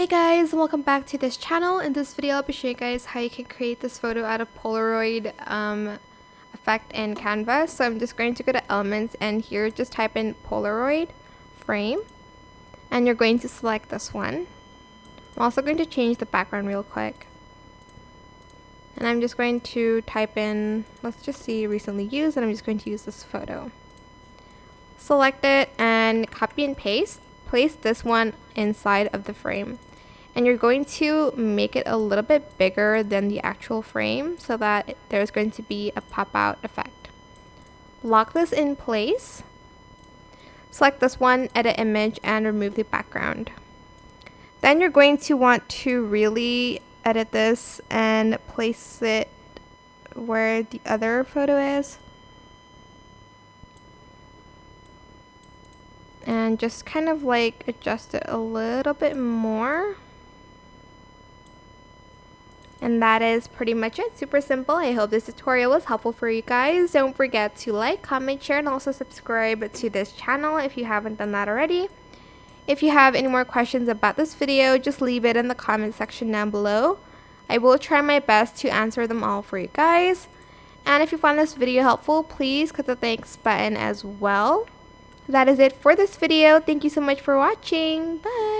Hey guys, welcome back to this channel. In this video I'll be showing you guys how you can create this photo out of Polaroid effect in Canva. So I'm just going to go to elements and here just type in Polaroid frame and you're going to select this one. I'm also going to change the background real quick. And I'm just going to type in, let's just see, recently used, and I'm just going to use this photo. Select it and copy and paste. Place this one inside of the frame. And you're going to make it a little bit bigger than the actual frame so that there's going to be a pop-out effect. Lock this in place. Select this one, edit image, and remove the background. Then you're going to want to really edit this and place it where the other photo is. And just kind of like adjust it a little bit more. And that is pretty much it. Super simple. I hope this tutorial was helpful for you guys. Don't forget to like, comment, share, and also subscribe to this channel if you haven't done that already. If you have any more questions about this video, just leave it in the comment section down below. I will try my best to answer them all for you guys. And if you found this video helpful, please click the thanks button as well. That is it for this video. Thank you so much for watching. Bye!